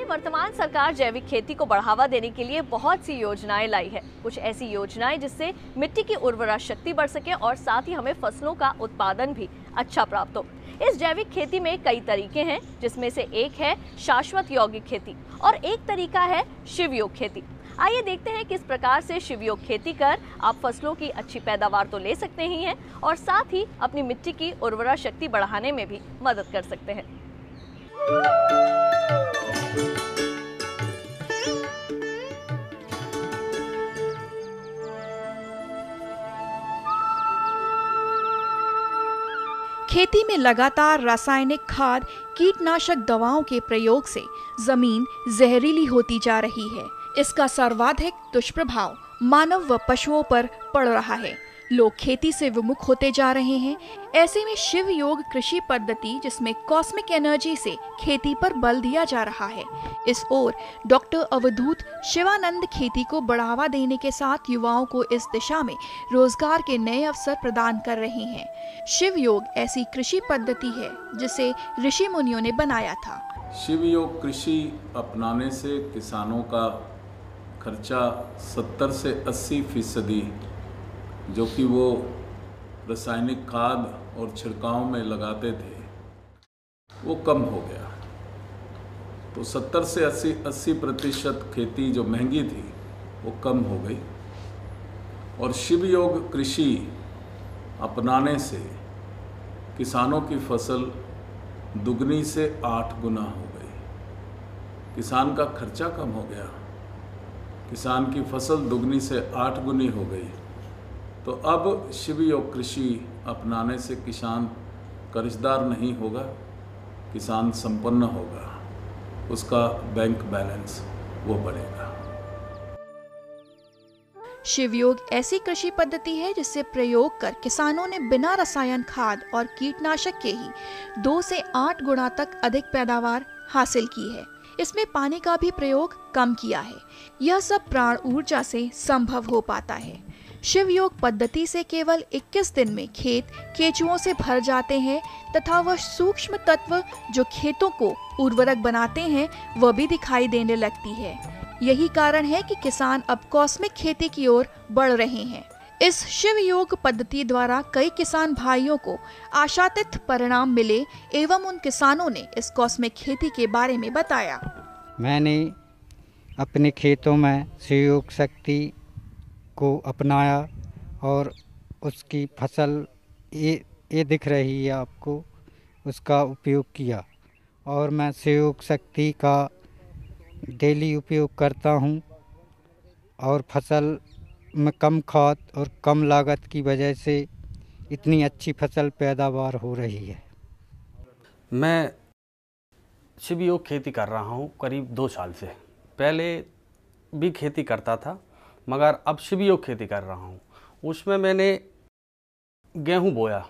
वर्तमान सरकार जैविक खेती को बढ़ावा देने के लिए बहुत सी योजनाएं लाई है। कुछ ऐसी योजनाएं जिससे मिट्टी की उर्वरा शक्ति बढ़ सके और साथ ही हमें फसलों का उत्पादन भी अच्छा प्राप्त हो। इस जैविक खेती में कई तरीके हैं, जिसमें से एक है शाश्वत यौगिक खेती और एक तरीका है शिवयोग खेती। आइए देखते हैं किस प्रकार से शिवयोग खेती कर आप फसलों की अच्छी पैदावार तो ले सकते ही हैं और साथ ही अपनी मिट्टी की उर्वरा शक्ति बढ़ाने में भी मदद कर सकते हैं। खेती में लगातार रासायनिक खाद, कीटनाशक दवाओं के प्रयोग से जमीन जहरीली होती जा रही है। इसका सर्वाधिक दुष्प्रभाव मानव व पशुओं पर पड़ रहा है। लोग खेती से विमुख होते जा रहे हैं। ऐसे में शिव योग कृषि पद्धति, जिसमें कॉस्मिक एनर्जी से खेती पर बल दिया जा रहा है, इस ओर डॉक्टर अवधूत शिवानंद खेती को बढ़ावा देने के साथ युवाओं को इस दिशा में रोजगार के नए अवसर प्रदान कर रहे हैं। शिव योग ऐसी कृषि पद्धति है जिसे ऋषि मुनियों ने बनाया था। शिव योग कृषि अपनाने से किसानों का खर्चा 70 से 80% जो कि वो रासायनिक खाद और छिड़काव में लगाते थे वो कम हो गया। तो 70 से 80% खेती जो महंगी थी वो कम हो गई और शिव योग कृषि अपनाने से किसानों की फसल दुगनी से 8 गुना हो गई। किसान का खर्चा कम हो गया, किसान की फसल दुगनी से 8 गुनी हो गई। तो अब शिव योग कृषि अपनाने से किसान कर्जदार नहीं होगा, किसान संपन्न होगा, उसका बैंक बैलेंस वो बढ़ेगा। शिवयोग ऐसी कृषि पद्धति है जिससे प्रयोग कर किसानों ने बिना रसायन खाद और कीटनाशक के ही 2 से 8 गुना तक अधिक पैदावार हासिल की है। इसमें पानी का भी प्रयोग कम किया है। यह सब प्राण ऊर्जा से संभव हो पाता है। शिवयोग पद्धति से केवल 21 दिन में खेत केंचुओं से भर जाते हैं तथा वह सूक्ष्म तत्व जो खेतों को उर्वरक बनाते हैं वह भी दिखाई देने लगती है। यही कारण है कि किसान अब कॉस्मिक खेती की ओर बढ़ रहे हैं। इस शिव योग पद्धति द्वारा कई किसान भाइयों को आशातीत परिणाम मिले एवं उन किसानों ने इस कॉस्मिक खेती के बारे में बताया। मैंने अपने खेतों में शिव योग शक्ति को अपनाया और उसकी फसल ये दिख रही है आपको, उसका उपयोग किया और मैं शिव योग शक्ति का डेली उपयोग करता हूँ और फसल में कम खाद और कम लागत की वजह से इतनी अच्छी फसल पैदावार हो रही है। मैं शिव योग खेती कर रहा हूँ करीब 2 साल से। पहले भी खेती करता था मगर अब शिव योग खेती कर रहा हूँ। उसमें मैंने गेहूँ बोया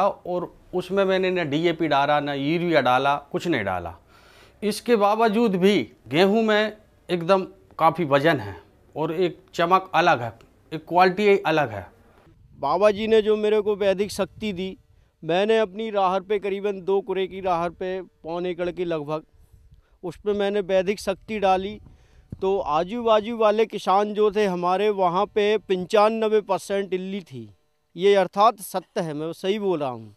और उसमें मैंने न DAP डाला, न यूरिया डाला, कुछ नहीं डाला। इसके बावजूद भी गेहूं में एकदम काफ़ी वजन है और एक चमक अलग है, एक क्वालिटी अलग है। बाबा जी ने जो मेरे को वैदिक शक्ति दी, मैंने अपनी राहर पे करीबन 2 कुरे की राहर पे 1.25 एकड़ की लगभग उस पर मैंने वैदिक शक्ति डाली। तो आजू बाजू वाले किसान जो थे हमारे वहाँ पे 95% इल्ली थी। ये अर्थात सत्य है, मैं सही बोल रहा हूँ।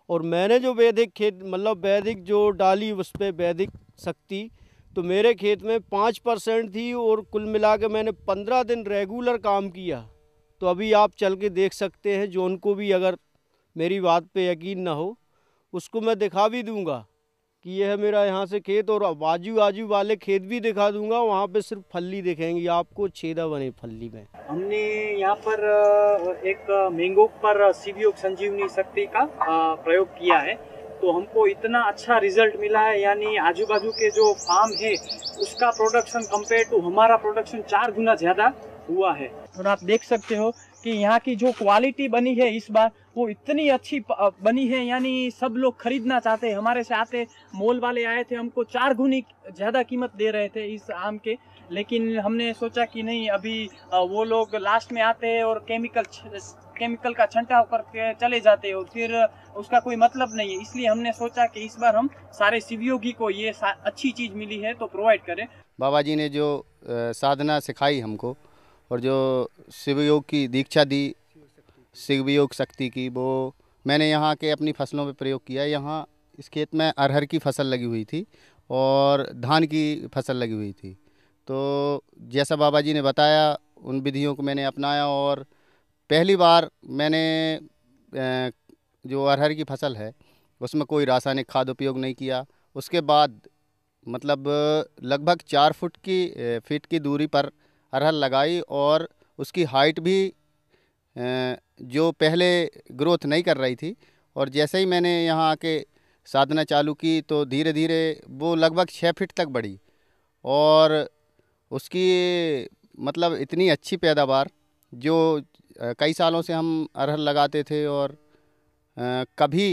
और मैंने जो वैदिक जो डाली उस पर वैदिक शक्ति, तो मेरे खेत में 5% थी और कुल मिला के मैंने 15 दिन रेगुलर काम किया। तो अभी आप चल के देख सकते हैं, जो उनको भी अगर मेरी बात पे यकीन ना हो उसको मैं दिखा भी दूंगा कि यह है मेरा यहाँ से खेत, और आजू वाले खेत भी दिखा दूंगा। वहाँ पे सिर्फ फल्ली दिखेंगी आपको, छेदा बने फल्ली में। हमने यहाँ पर एक मैंगो पर शिव योग संजीवनी शक्ति का प्रयोग किया है, तो हमको इतना अच्छा रिजल्ट मिला है। यानी आजू बाजू के जो फार्म है उसका प्रोडक्शन कंपेयर टू हमारा प्रोडक्शन 4 गुना ज़्यादा हुआ है। और आप देख सकते हो कि यहाँ की जो क्वालिटी बनी है इस बार वो इतनी अच्छी बनी है, यानी सब लोग खरीदना चाहते हैं। हमारे से आते मॉल वाले आए थे, हमको 4 गुनी ज़्यादा कीमत दे रहे थे इस आम के, लेकिन हमने सोचा कि नहीं, अभी वो लोग लास्ट में आते हैं और केमिकल केमिकल का छिड़काव करके चले जाते हो, फिर उसका कोई मतलब नहीं है। इसलिए हमने सोचा कि इस बार हम सारे शिवयोगी को ये अच्छी चीज़ मिली है तो प्रोवाइड करें। बाबा जी ने जो साधना सिखाई हमको और जो शिवयोग की दीक्षा दी, शिवयोग शक्ति की, वो मैंने यहाँ के अपनी फसलों पे प्रयोग किया। यहाँ इस खेत में अरहर की फसल लगी हुई थी और धान की फसल लगी हुई थी। तो जैसा बाबा जी ने बताया उन विधियों को मैंने अपनाया और पहली बार मैंने जो अरहर की फसल है उसमें कोई रासायनिक खाद उपयोग नहीं किया। उसके बाद मतलब लगभग 4 फीट की दूरी पर अरहर लगाई और उसकी हाइट भी जो पहले ग्रोथ नहीं कर रही थी, और जैसे ही मैंने यहाँ आके साधना चालू की तो धीरे धीरे वो लगभग 6 फीट तक बढ़ी और उसकी मतलब इतनी अच्छी पैदावार, जो कई सालों से हम अरहर लगाते थे और कभी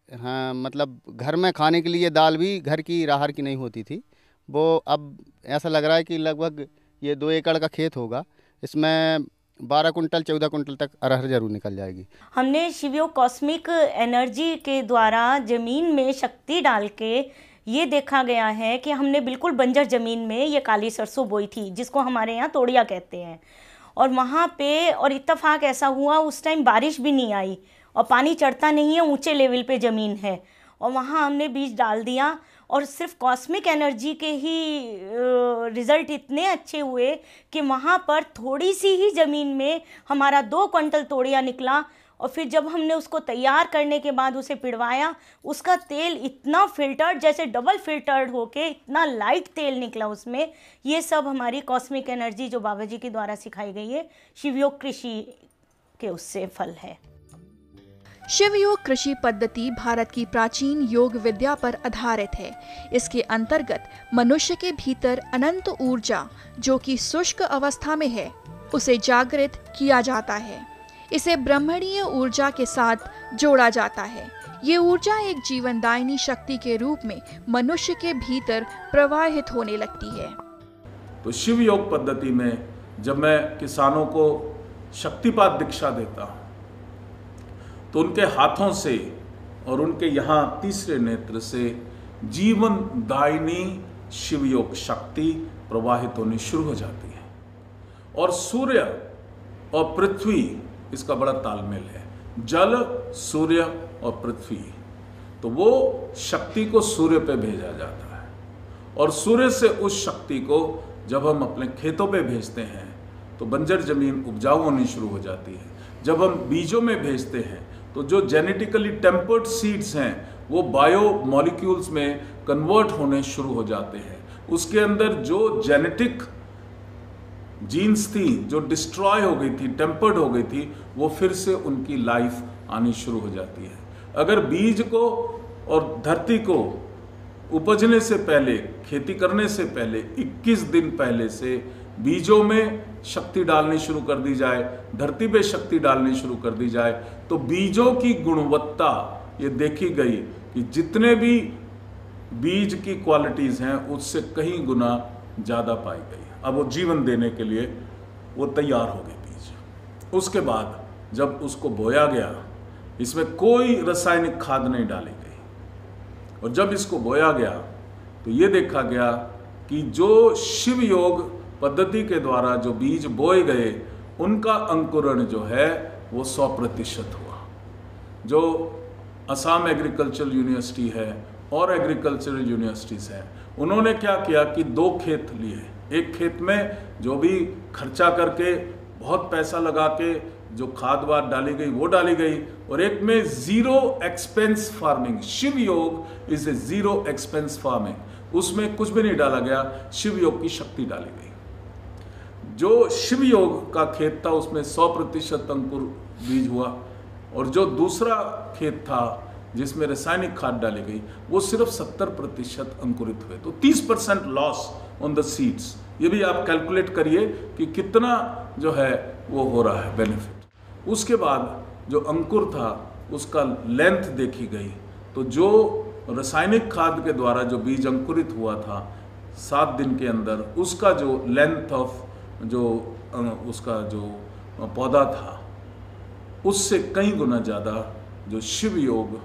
हाँ मतलब घर में खाने के लिए दाल भी घर की राहर की नहीं होती थी, वो अब ऐसा लग रहा है कि लगभग ये 2 एकड़ का खेत होगा, इसमें 12 कुंटल 14 कुंटल तक अरहर जरूर निकल जाएगी। हमने शिवयोग कॉस्मिक एनर्जी के द्वारा ज़मीन में शक्ति डाल के ये देखा गया है कि हमने बिल्कुल बंजर ज़मीन में ये काली सरसों बोई थी, जिसको हमारे यहाँ तोड़िया कहते हैं, और वहाँ पे और इत्तेफाक ऐसा हुआ उस टाइम बारिश भी नहीं आई और पानी चढ़ता नहीं है, ऊंचे लेवल पे ज़मीन है, और वहाँ हमने बीज डाल दिया और सिर्फ कॉस्मिक एनर्जी के ही रिज़ल्ट इतने अच्छे हुए कि वहाँ पर थोड़ी सी ही ज़मीन में हमारा 2 क्विंटल तोड़िया निकला। और फिर जब हमने उसको तैयार करने के बाद उसे पिड़वाया, उसका तेल इतना फिल्टर्ड, जैसे डबल फिल्टर्ड होके इतना लाइट तेल निकला उसमें। ये सब हमारी कॉस्मिक एनर्जी जो बाबा जी के द्वारा सिखाई गई है, शिवयोग कृषि के उससे फल है। शिवयोग कृषि पद्धति भारत की प्राचीन योग विद्या पर आधारित है। इसके अंतर्गत मनुष्य के भीतर अनंत ऊर्जा जो कि शुष्क अवस्था में है उसे जागृत किया जाता है। इसे ब्रह्मणीय ऊर्जा के साथ जोड़ा जाता है। ये ऊर्जा एक जीवनदायिनी शक्ति के रूप में मनुष्य के भीतर प्रवाहित होने लगती है। तो शिव योग पद्धति में जब मैं किसानों को शक्तिपात दीक्षा देता हूँ तो उनके हाथों से और उनके यहाँ तीसरे नेत्र से जीवन दायिनी शिव योग शक्ति प्रवाहित होनी शुरू हो जाती है। और सूर्य और पृथ्वी इसका बड़ा तालमेल है, जल, सूर्य और पृथ्वी। तो वो शक्ति को सूर्य पे भेजा जाता है और सूर्य से उस शक्ति को जब हम अपने खेतों पे भेजते हैं तो बंजर जमीन उपजाऊ होनी शुरू हो जाती है। जब हम बीजों में भेजते हैं तो जो जेनेटिकली टेम्पर्ड सीड्स हैं वो बायो मॉलिक्यूल्स में कन्वर्ट होने शुरू हो जाते हैं। उसके अंदर जो जेनेटिक जीन्स थी जो डिस्ट्रॉय हो गई थी, टेम्पर्ड हो गई थी, वो फिर से उनकी लाइफ आनी शुरू हो जाती है। अगर बीज को और धरती को उपजने से पहले, खेती करने से पहले 21 दिन पहले से बीजों में शक्ति डालनी शुरू कर दी जाए, धरती पे शक्ति डालनी शुरू कर दी जाए, तो बीजों की गुणवत्ता ये देखी गई कि जितने भी बीज की क्वालिटीज़ हैं उससे कहीं गुना ज़्यादा पाई गई। अब वो जीवन देने के लिए वो तैयार हो गए बीज। उसके बाद जब उसको बोया गया, इसमें कोई रासायनिक खाद नहीं डाली गई, और जब इसको बोया गया तो ये देखा गया कि जो शिव योग पद्धति के द्वारा जो बीज बोए गए उनका अंकुरण जो है वो 100% हुआ। जो असम एग्रीकल्चरल यूनिवर्सिटी है और एग्रीकल्चरल यूनिवर्सिटीज़ हैं, उन्होंने क्या किया कि 2 खेत लिए। एक खेत में जो भी खर्चा करके बहुत पैसा लगा के जो खाद वाद डाली गई वो डाली गई, और एक में 0 एक्सपेंस फार्मिंग। शिव योग इज ए 0 एक्सपेंस फार्मिंग, उसमें कुछ भी नहीं डाला गया, शिव योग की शक्ति डाली गई। जो शिव योग का खेत था उसमें 100% अंकुर बीज हुआ, और जो दूसरा खेत था जिसमें रासायनिक खाद डाली गई वो सिर्फ 70% अंकुरित हुए। तो 30% लॉस ऑन द सीड्स। ये भी आप कैलकुलेट करिए कि कितना जो है वो हो रहा है बेनिफिट। उसके बाद जो अंकुर था उसका लेंथ देखी गई, तो जो रासायनिक खाद के द्वारा जो बीज अंकुरित हुआ था 7 दिन के अंदर, उसका जो लेंथ ऑफ जो उसका जो पौधा था उससे कई गुना ज़्यादा जो शिव योग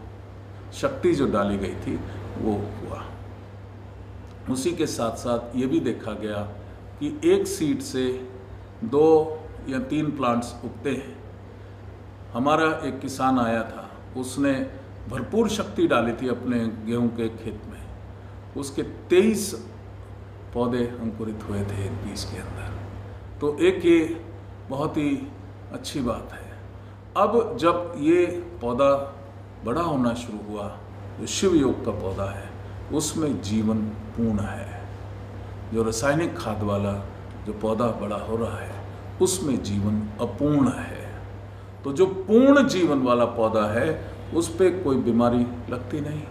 शक्ति जो डाली गई थी वो हुआ। उसी के साथ साथ ये भी देखा गया कि एक सीड से 2 या 3 प्लांट्स उगते हैं। हमारा एक किसान आया था, उसने भरपूर शक्ति डाली थी अपने गेहूं के खेत में, उसके 23 पौधे अंकुरित हुए थे एक बीज के अंदर। तो एक ये बहुत ही अच्छी बात है। अब जब ये पौधा बड़ा होना शुरू हुआ, जो शिव योग का पौधा है उसमें जीवन पूर्ण है। जो रासायनिक खाद वाला जो पौधा बड़ा हो रहा है उसमें जीवन अपूर्ण है। तो जो पूर्ण जीवन वाला पौधा है उस पे कोई बीमारी लगती नहीं।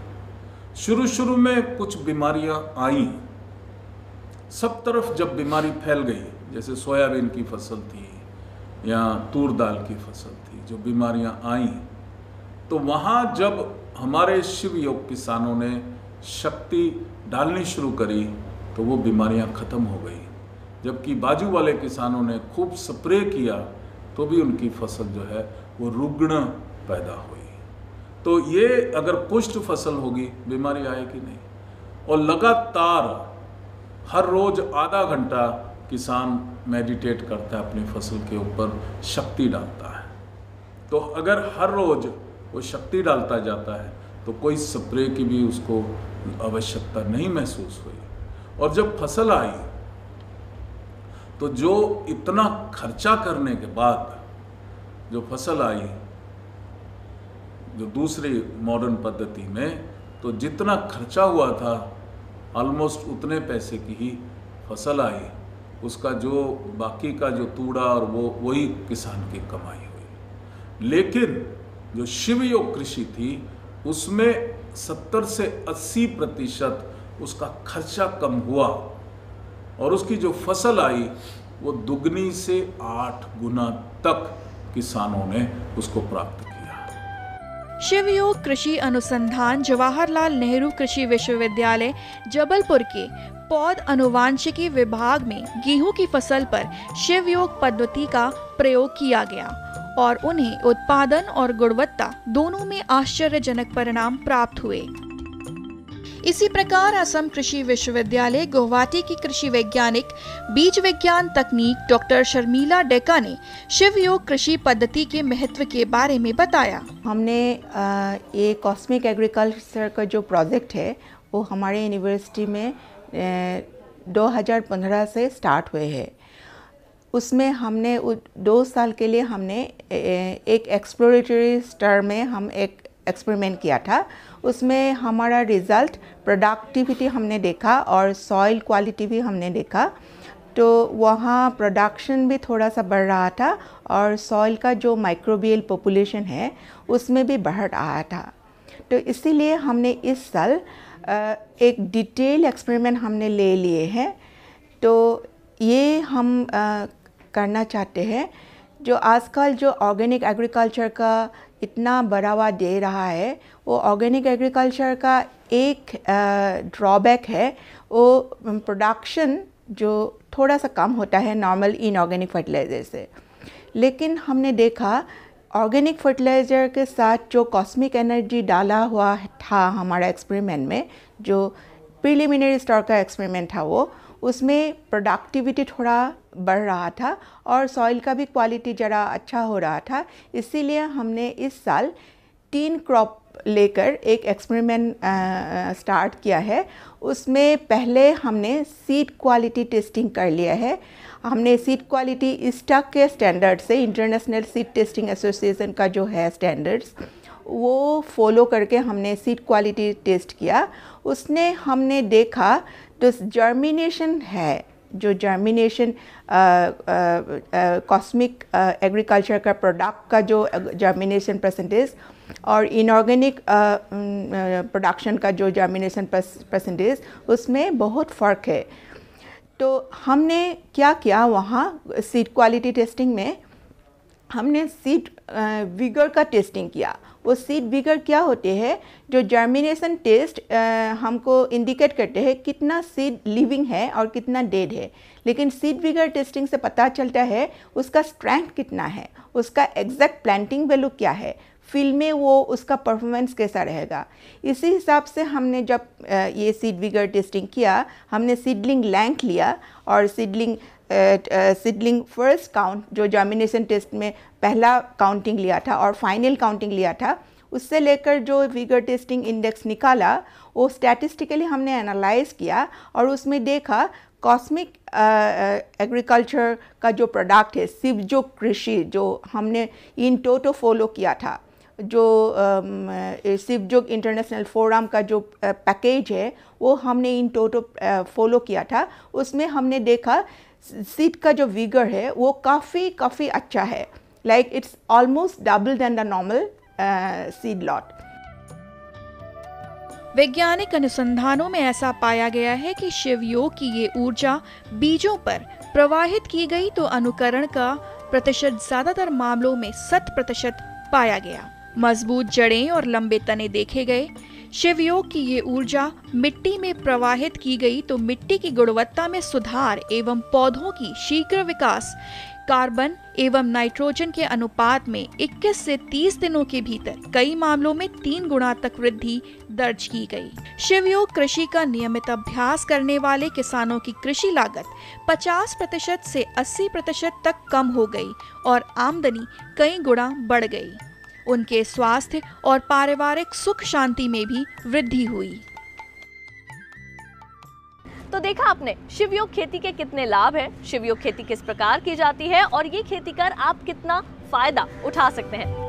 शुरू में कुछ बीमारियां आई, सब तरफ जब बीमारी फैल गई, जैसे सोयाबीन की फसल थी या तूर दाल की फसल थी, जो बीमारियां आई, तो वहाँ जब हमारे शिव योग किसानों ने शक्ति डालनी शुरू करी तो वो बीमारियां ख़त्म हो गई। जबकि बाजू वाले किसानों ने खूब स्प्रे किया तो भी उनकी फसल जो है वो रुग्ण पैदा हुई। तो ये अगर पुष्ट फसल होगी बीमारी आएगी नहीं। और लगातार हर रोज आधा घंटा किसान मेडिटेट करता है, अपनी फसल के ऊपर शक्ति डालता है। तो अगर हर रोज वो शक्ति डालता जाता है तो कोई स्प्रे की भी उसको आवश्यकता नहीं महसूस हुई। और जब फसल आई तो जो इतना खर्चा करने के बाद जो फसल आई, जो दूसरी मॉडर्न पद्धति में, तो जितना खर्चा हुआ था ऑलमोस्ट उतने पैसे की ही फसल आई। उसका जो बाकी का जो तूड़ा और वो वही किसान की कमाई हुई। लेकिन जो शिव योग कृषि थी उसमें 70 से 80% उसका खर्चा कम हुआ और उसकी जो फसल आई वो दुगनी से 8 गुना तक किसानों ने उसको प्राप्त किया। शिव योग कृषि अनुसंधान जवाहरलाल नेहरू कृषि विश्वविद्यालय जबलपुर के पौध अनुवांशिकी विभाग में गेहूं की फसल पर शिव योग पद्धति का प्रयोग किया गया और उन्हें उत्पादन और गुणवत्ता दोनों में आश्चर्यजनक परिणाम प्राप्त हुए। इसी प्रकार असम कृषि विश्वविद्यालय गुवाहाटी की कृषि वैज्ञानिक बीज विज्ञान तकनीक डॉक्टर शर्मिला डेका ने शिव योग कृषि पद्धति के महत्व के बारे में बताया। हमने ये कॉस्मिक एग्रीकल्चर का जो प्रोजेक्ट है वो हमारे यूनिवर्सिटी में 2015 से स्टार्ट हुए हैं। उसमें हमने 2 साल के लिए हमने एक एक्सप्लोरेटरी स्टार में हम एक एक्सपेरिमेंट किया था। उसमें हमारा रिज़ल्ट प्रोडक्टिविटी हमने देखा और सॉइल क्वालिटी भी हमने देखा। तो वहाँ प्रोडक्शन भी थोड़ा सा बढ़ रहा था और सॉइल का जो माइक्रोबियल पॉपुलेशन है उसमें भी बढ़ रहा था। तो इसीलिए हमने इस साल एक डिटेल एक्सपेरिमेंट हमने ले लिए हैं। तो ये हम करना चाहते हैं, जो आजकल जो ऑर्गेनिक एग्रीकल्चर का इतना बढ़ावा दे रहा है, वो ऑर्गेनिक एग्रीकल्चर का एक ड्रॉबैक है, वो प्रोडक्शन जो थोड़ा सा कम होता है नॉर्मल इनऑर्गेनिक फर्टिलाइज़र से। लेकिन हमने देखा ऑर्गेनिक फर्टिलाइज़र के साथ जो कॉस्मिक एनर्जी डाला हुआ था हमारा एक्सपेरिमेंट में, जो प्रीलिमिनरी स्टार का एक्सपेरिमेंट था वो, उसमें प्रोडक्टिविटी थोड़ा बढ़ रहा था और सॉइल का भी क्वालिटी ज़रा अच्छा हो रहा था। इसीलिए हमने इस साल 3 क्रॉप लेकर एक एक्सपेरिमेंट स्टार्ट किया है। उसमें पहले हमने सीड क्वालिटी टेस्टिंग कर लिया है। हमने सीड क्वालिटी ISTA के स्टैंडर्ड से, इंटरनेशनल सीड टेस्टिंग एसोसिएशन का जो है स्टैंडर्ड्स, वो फॉलो करके हमने सीड क्वालिटी टेस्ट किया। उसने हमने देखा तो जर्मिनेशन है, जो जर्मिनेशन कॉस्मिक एग्रीकल्चर का प्रोडक्ट का जो जर्मिनेशन परसेंटेज और इनऑर्गेनिक प्रोडक्शन का जो जर्मिनेशन परसेंटेज, उसमें बहुत फ़र्क है। तो हमने क्या किया वहाँ सीड क्वालिटी टेस्टिंग में, हमने सीड विगर का टेस्टिंग किया। वो सीड विगर क्या होते हैं, जो जर्मिनेशन टेस्ट हमको इंडिकेट करते हैं कितना सीड लिविंग है और कितना डेड है। लेकिन सीड विगर टेस्टिंग से पता चलता है उसका स्ट्रेंथ कितना है, उसका एग्जैक्ट प्लांटिंग वैल्यू क्या है, फील्ड में वो उसका परफॉर्मेंस कैसा रहेगा। इसी हिसाब से हमने जब ये सीड विगर टेस्टिंग किया, हमने सीडलिंग लेंथ लिया और सीडलिंग फर्स्ट काउंट जो जर्मिनेशन टेस्ट में पहला काउंटिंग लिया था और फाइनल काउंटिंग लिया था, उससे लेकर जो विगर टेस्टिंग इंडेक्स निकाला वो स्टैटिस्टिकली हमने एनालाइज किया और उसमें देखा कॉस्मिक एग्रीकल्चर का जो प्रोडक्ट है, शिवयोग कृषि जो हमने इन टोटो फॉलो किया था, जो शिवयोग इंटरनेशनल फोरम का जो पैकेज है वो हमने इन टोटो फॉलो किया था। उसमें हमने देखा सीड का जो विगर है वो काफ़ी अच्छा है, like it's almost double then the normal seed lot. वैज्ञानिक अनुसंधानों में ऐसा पाया गया है कि शिवयोग की ये ऊर्जा बीजों पर प्रवाहित की गई तो अनुकरण का प्रतिशत ज्यादातर मामलों में 100% पाया गया। मजबूत जड़ें और लंबे तने देखे गए। शिवयोग की ये ऊर्जा मिट्टी में प्रवाहित की गई तो मिट्टी की गुणवत्ता में सुधार एवं पौधों की शीघ्र विकास, कार्बन एवं नाइट्रोजन के अनुपात में 21 से 30 दिनों के भीतर कई मामलों में 3 गुना तक वृद्धि दर्ज की गई। शिवयोग कृषि का नियमित अभ्यास करने वाले किसानों की कृषि लागत 50% से 80% तक कम हो गई और आमदनी कई गुना बढ़ गई। उनके स्वास्थ्य और पारिवारिक सुख शांति में भी वृद्धि हुई। तो देखा आपने शिवयोग खेती के कितने लाभ हैं, शिवयोग खेती किस प्रकार की जाती है और ये खेती कर आप कितना फायदा उठा सकते हैं।